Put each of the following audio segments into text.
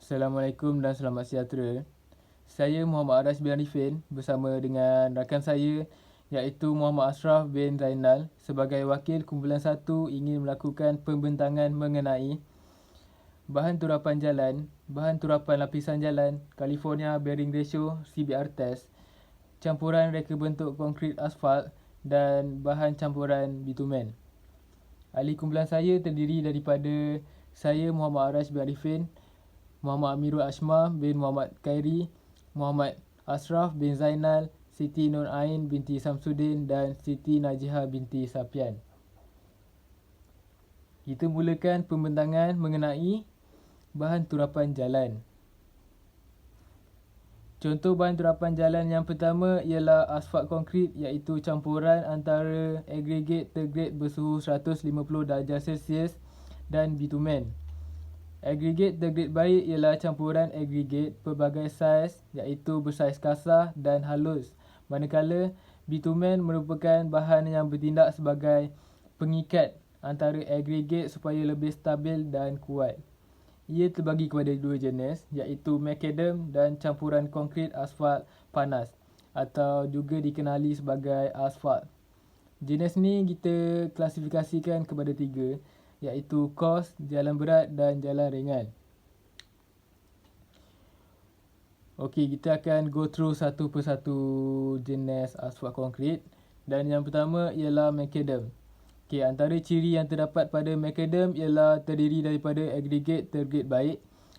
Assalamualaikum dan selamat sejahtera. Saya Muhammad Arash bin Arifin bersama dengan rakan saya iaitu Muhammad Ashraf bin Zainal sebagai wakil kumpulan 1 ingin melakukan pembentangan mengenai bahan turapan jalan, bahan turapan lapisan jalan, California Bearing Ratio CBR test, campuran reka bentuk konkrit asfalt dan bahan campuran bitumen. Ahli kumpulan saya terdiri daripada saya Muhammad Arash bin Arifin, Muhammad Amirul Ashmah bin Muhammad Khairi, Muhammad Ashraf bin Zainal, Siti Nur Ain binti Samsudin dan Siti Najihah binti Sapian. Kita mulakan pembentangan mengenai bahan turapan jalan. Contoh bahan turapan jalan yang pertama ialah asfalt konkrit iaitu campuran antara agregat tergrade bersuhu 150 darjah Celsius dan bitumen. Agregat tergrade baik ialah campuran agregat pelbagai saiz iaitu bersaiz kasar dan halus, manakala bitumen merupakan bahan yang bertindak sebagai pengikat antara agregat supaya lebih stabil dan kuat. Ia terbagi kepada dua jenis iaitu macadam dan campuran konkrit asfalt panas atau juga dikenali sebagai asfalt. Jenis ni kita klasifikasikan kepada tiga iaitu coarse, jalan berat dan jalan ringan. Okey, kita akan go through satu persatu jenis asfalt konkrit dan yang pertama ialah macadam. Okey, antara ciri yang terdapat pada macadam ialah terdiri daripada agregat tergrade baik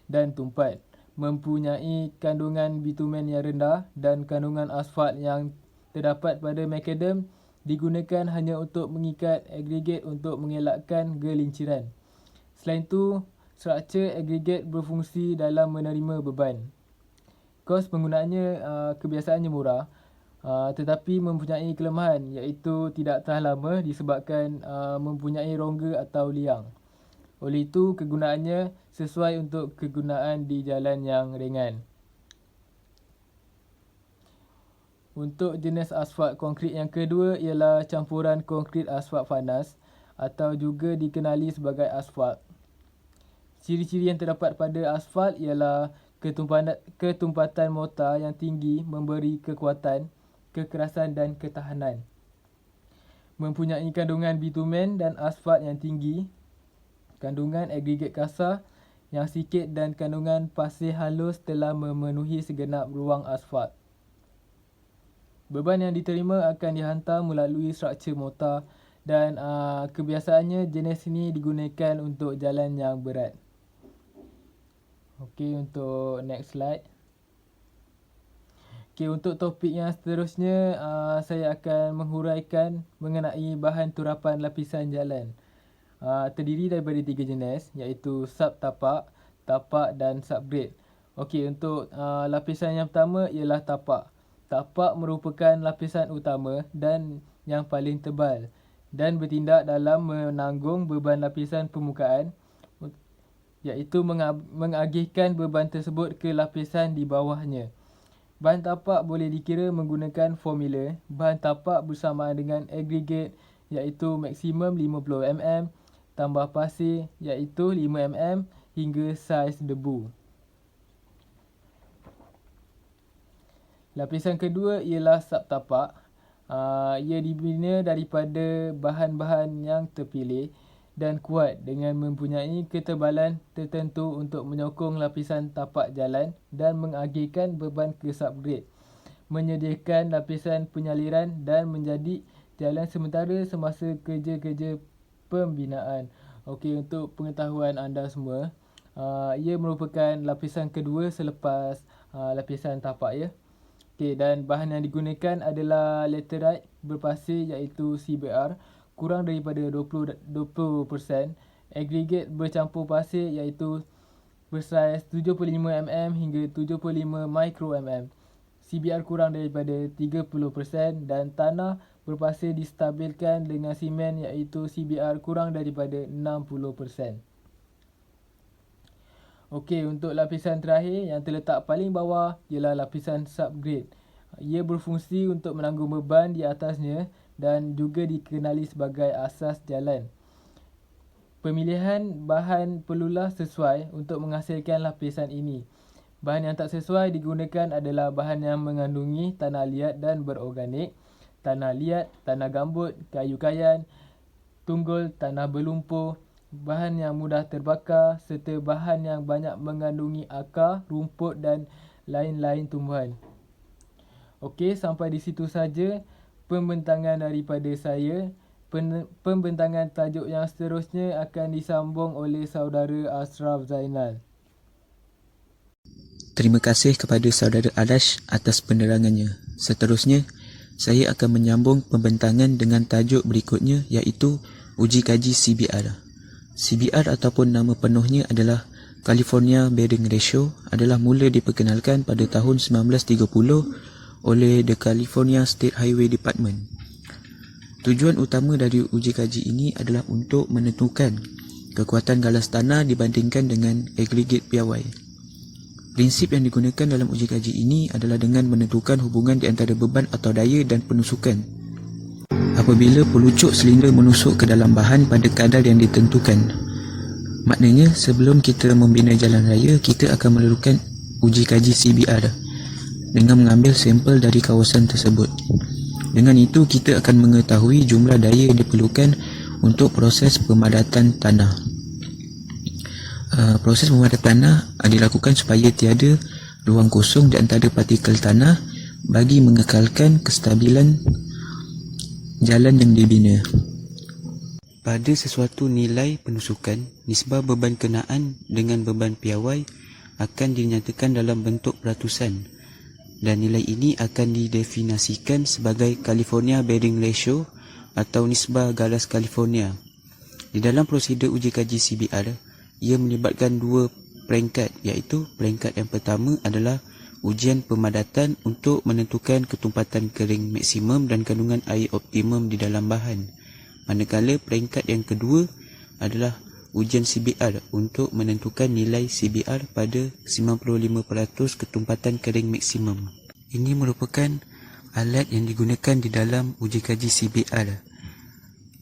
dan tumpat, mempunyai kandungan bitumen yang rendah dan kandungan asfalt yang terdapat pada macadam digunakan hanya untuk mengikat agregat untuk mengelakkan gelinciran. Selain itu, struktur agregat berfungsi dalam menerima beban. Kos penggunaannya kebiasaannya murah, tetapi mempunyai kelemahan iaitu tidak tahan lama disebabkan mempunyai rongga atau liang. Oleh itu, kegunaannya sesuai untuk kegunaan di jalan yang ringan. Untuk jenis asfalt konkrit yang kedua ialah campuran konkrit asfalt panas atau juga dikenali sebagai asfalt. Ciri-ciri yang terdapat pada asfalt ialah ketumpatan mortar yang tinggi memberi kekuatan, kekerasan dan ketahanan. Mempunyai kandungan bitumen dan asfalt yang tinggi, kandungan agregat kasar yang sikit dan kandungan pasir halus telah memenuhi segenap ruang asfalt. Beban yang diterima akan dihantar melalui struktur mortar dan kebiasaannya jenis ini digunakan untuk jalan yang berat. Okey, untuk next slide. Okey, untuk topik yang seterusnya saya akan menghuraikan mengenai bahan turapan lapisan jalan. Terdiri daripada tiga jenis iaitu subtapak, tapak dan subgrade. Okey, untuk lapisan yang pertama ialah tapak. Tapak merupakan lapisan utama dan yang paling tebal dan bertindak dalam menanggung beban lapisan permukaan iaitu mengagihkan beban tersebut ke lapisan di bawahnya. Bahan tapak boleh dikira menggunakan formula bahan tapak bersamaan dengan agregat iaitu maksimum 50mm tambah pasir iaitu 5mm hingga saiz debu. Lapisan kedua ialah subtapak. Ia dibina daripada bahan-bahan yang terpilih dan kuat dengan mempunyai ketebalan tertentu untuk menyokong lapisan tapak jalan dan mengagihkan beban ke subgrade, menyediakan lapisan penyaliran dan menjadi jalan sementara semasa kerja-kerja pembinaan. Okey, untuk pengetahuan anda semua, ia merupakan lapisan kedua selepas lapisan tapak ya. Okey, dan bahan yang digunakan adalah laterite berpasir iaitu CBR kurang daripada 20%, agregat bercampur pasir iaitu bersaiz 75mm hingga 75 micromm, CBR kurang daripada 30% dan tanah berpasir distabilkan dengan simen iaitu CBR kurang daripada 60%. Okey, untuk lapisan terakhir yang terletak paling bawah ialah lapisan subgrade. Ia berfungsi untuk menanggung beban di atasnya dan juga dikenali sebagai asas jalan. Pemilihan bahan perlulah sesuai untuk menghasilkan lapisan ini. Bahan yang tak sesuai digunakan adalah bahan yang mengandungi tanah liat dan berorganik, tanah liat, tanah gambut, kayu kayan, tunggul, tanah berlumpur, bahan yang mudah terbakar serta bahan yang banyak mengandungi akar, rumput dan lain-lain tumbuhan. Okey, sampai di situ saja pembentangan daripada saya. Pembentangan tajuk yang seterusnya akan disambung oleh saudara Ashraf Zainal. Terima kasih kepada saudara Arash atas penerangannya. Seterusnya, saya akan menyambung pembentangan dengan tajuk berikutnya iaitu uji kaji CBR. CBR ataupun nama penuhnya adalah California Bearing Ratio adalah mula diperkenalkan pada tahun 1930 oleh The California State Highway Department. Tujuan utama dari uji kaji ini adalah untuk menentukan kekuatan galas tanah dibandingkan dengan agregat piawai. Prinsip yang digunakan dalam uji kaji ini adalah dengan menentukan hubungan di antara beban atau daya dan penusukan. Apabila pelucuk silinder menusuk ke dalam bahan pada kadar yang ditentukan. Maknanya, sebelum kita membina jalan raya, kita akan melakukan uji kaji CBR dengan mengambil sampel dari kawasan tersebut. Dengan itu, kita akan mengetahui jumlah daya yang diperlukan untuk proses pemadatan tanah. Proses pemadatan tanah dilakukan supaya tiada ruang kosong di antara partikel tanah bagi mengekalkan kestabilan jalan yang dibina. Pada sesuatu nilai penusukan, nisbah beban kenaan dengan beban piawai akan dinyatakan dalam bentuk peratusan. Dan nilai ini akan didefinisikan sebagai California Bearing Ratio atau nisbah galas California. Di dalam prosedur uji kaji CBR, ia melibatkan dua peringkat iaitu peringkat yang pertama adalah ujian pemadatan untuk menentukan ketumpatan kering maksimum dan kandungan air optimum di dalam bahan. Manakala peringkat yang kedua adalah ujian CBR untuk menentukan nilai CBR pada 95% ketumpatan kering maksimum. Ini merupakan alat yang digunakan di dalam uji kaji CBR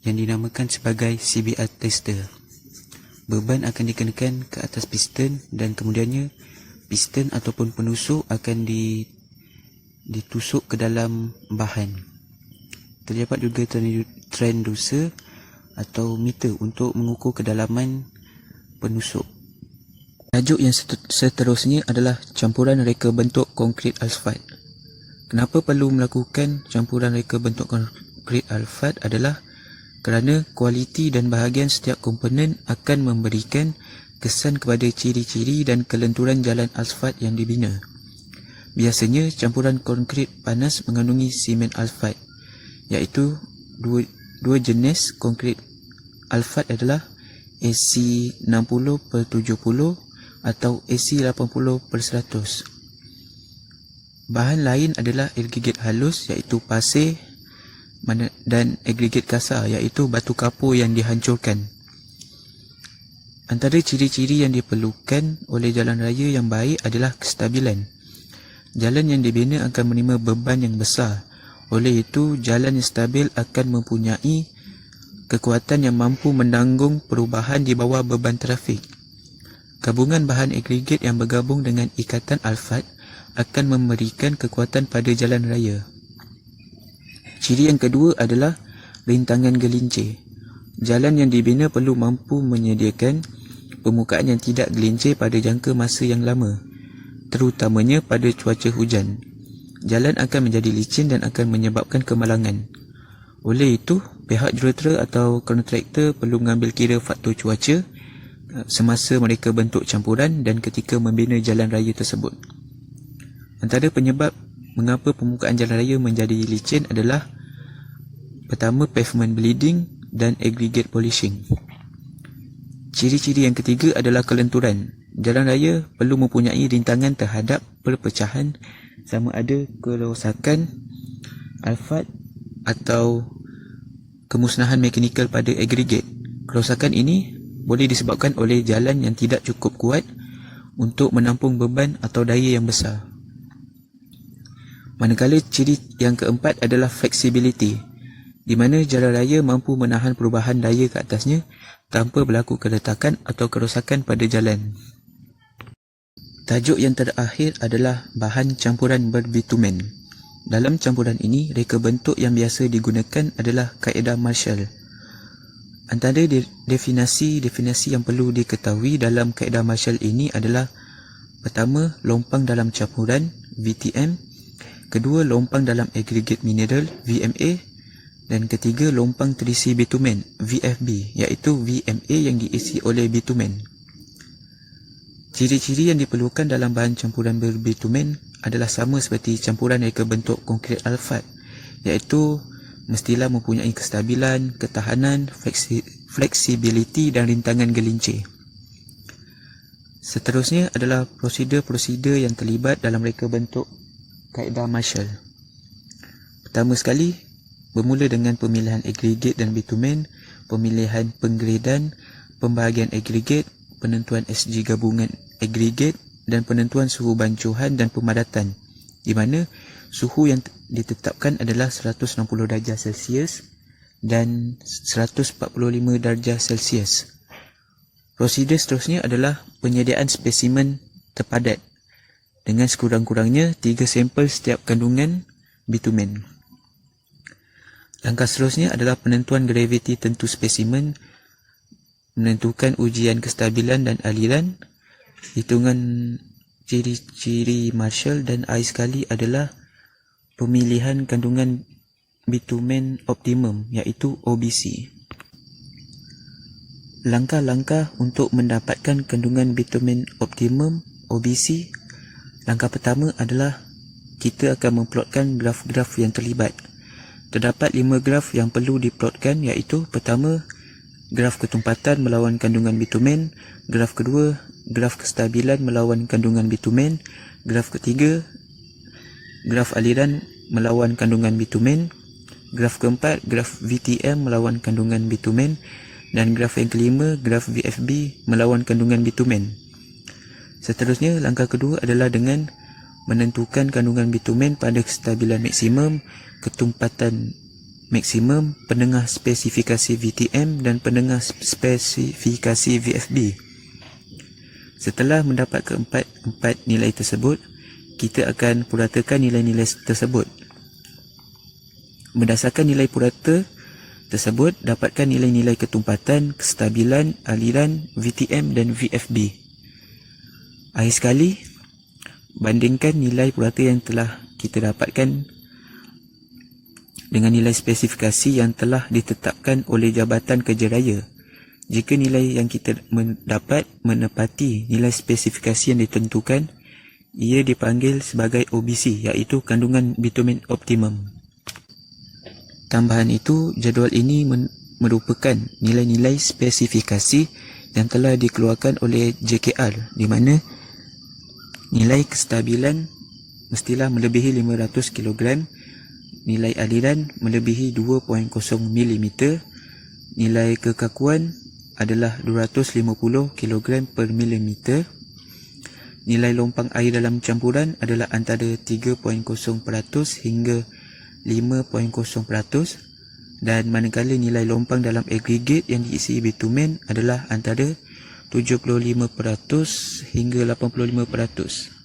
yang dinamakan sebagai CBR tester. Beban akan dikenakan ke atas piston dan kemudiannya piston ataupun penusuk akan ditusuk ke dalam bahan. Terdapat juga transducer atau meter untuk mengukur kedalaman penusuk. Tajuk yang seterusnya adalah campuran reka bentuk konkrit asfalt. Kenapa perlu melakukan campuran reka bentuk konkrit asfalt adalah kerana kualiti dan bahagian setiap komponen akan memberikan kesan kepada ciri-ciri dan kelenturan jalan asfalt yang dibina. Biasanya campuran konkrit panas mengandungi simen asfalt, iaitu dua jenis konkrit asfalt adalah AC60/70 atau AC80/100. Bahan lain adalah agregat halus iaitu pasir dan agregat kasar iaitu batu kapur yang dihancurkan. Antara ciri-ciri yang diperlukan oleh jalan raya yang baik adalah kestabilan. Jalan yang dibina akan menerima beban yang besar. Oleh itu, jalan yang stabil akan mempunyai kekuatan yang mampu menanggung perubahan di bawah beban trafik. Gabungan bahan agregat yang bergabung dengan ikatan asfalt akan memberikan kekuatan pada jalan raya. Ciri yang kedua adalah rintangan gelincir. Jalan yang dibina perlu mampu menyediakan permukaan yang tidak gelincir pada jangka masa yang lama, terutamanya pada cuaca hujan. Jalan akan menjadi licin dan akan menyebabkan kemalangan. Oleh itu, pihak jurutera atau kontraktor perlu mengambil kira faktor cuaca semasa mereka bentuk campuran dan ketika membina jalan raya tersebut. Antara penyebab mengapa permukaan jalan raya menjadi licin adalah pertama, pavement bleeding dan aggregate polishing. Ciri-ciri yang ketiga adalah kelenturan. Jalan raya perlu mempunyai rintangan terhadap perpecahan sama ada kerosakan asfalt atau kemusnahan mekanikal pada agregat. Kerosakan ini boleh disebabkan oleh jalan yang tidak cukup kuat untuk menampung beban atau daya yang besar. Manakala ciri yang keempat adalah flexibility. di mana jalan raya mampu menahan perubahan daya ke atasnya tanpa berlaku keretakan atau kerosakan pada jalan. Tajuk yang terakhir adalah bahan campuran berbitumen. Dalam campuran ini, reka bentuk yang biasa digunakan adalah kaedah Marshall. Antara definisi yang perlu diketahui dalam kaedah Marshall ini adalah: pertama, lompang dalam campuran VTM, kedua, lompang dalam agregat mineral VMA, dan ketiga, lompang terisi bitumen VFB, iaitu VMA yang diisi oleh bitumen. Ciri-ciri yang diperlukan dalam bahan campuran berbitumen adalah sama seperti campuran reka bentuk konkrit alfat, iaitu mestilah mempunyai kestabilan, ketahanan, fleksibiliti dan rintangan gelincir. Seterusnya adalah prosedur-prosedur yang terlibat dalam reka bentuk kaedah Marshall. Pertama sekali, bermula dengan pemilihan agregat dan bitumen, pemilihan penggradan, pembahagian agregat, penentuan SG gabungan agregat dan penentuan suhu bancuhan dan pemadatan, di mana suhu yang ditetapkan adalah 160 darjah Celsius dan 145 darjah Celsius. Prosedur seterusnya adalah penyediaan spesimen terpadat dengan sekurang-kurangnya 3 sampel setiap kandungan bitumen. Langkah seterusnya adalah penentuan graviti tentu spesimen, menentukan ujian kestabilan dan aliran. Hitungan ciri-ciri Marshall dan akhir sekali adalah pemilihan kandungan bitumen optimum, iaitu OBC. Langkah-langkah untuk mendapatkan kandungan bitumen optimum OBC. Langkah pertama adalah kita akan memplotkan graf-graf yang terlibat. Terdapat 5 graf yang perlu diplotkan, iaitu: pertama, graf ketumpatan melawan kandungan bitumen; graf kedua, graf kestabilan melawan kandungan bitumen; graf ketiga, graf aliran melawan kandungan bitumen; graf keempat, graf VTM melawan kandungan bitumen; dan graf yang kelima, graf VFB melawan kandungan bitumen. Seterusnya, langkah kedua adalah dengan menentukan kandungan bitumen pada kestabilan maksimum, ketumpatan maksimum, penengah spesifikasi VTM dan penengah spesifikasi VFB. Setelah mendapat keempat nilai tersebut, kita akan puratakan nilai-nilai tersebut. Berdasarkan nilai purata tersebut, dapatkan nilai-nilai ketumpatan, kestabilan, aliran, VTM dan VFB. Akhir sekali, bandingkan nilai purata yang telah kita dapatkan dengan nilai spesifikasi yang telah ditetapkan oleh Jabatan Kerja Raya. Jika nilai yang kita dapat menepati nilai spesifikasi yang ditentukan, ia dipanggil sebagai OBC, iaitu kandungan bitumen optimum. Tambahan itu, jadual ini merupakan nilai-nilai spesifikasi yang telah dikeluarkan oleh JKR, di mana nilai kestabilan mestilah melebihi 500 kg, nilai aliran melebihi 2.0 mm, nilai kekakuan adalah 250 kg per mm, nilai lompang air dalam campuran adalah antara 3.0% hingga 5.0%, dan manakala nilai lompang dalam agregat yang diisi bitumen adalah antara 75% hingga 85%.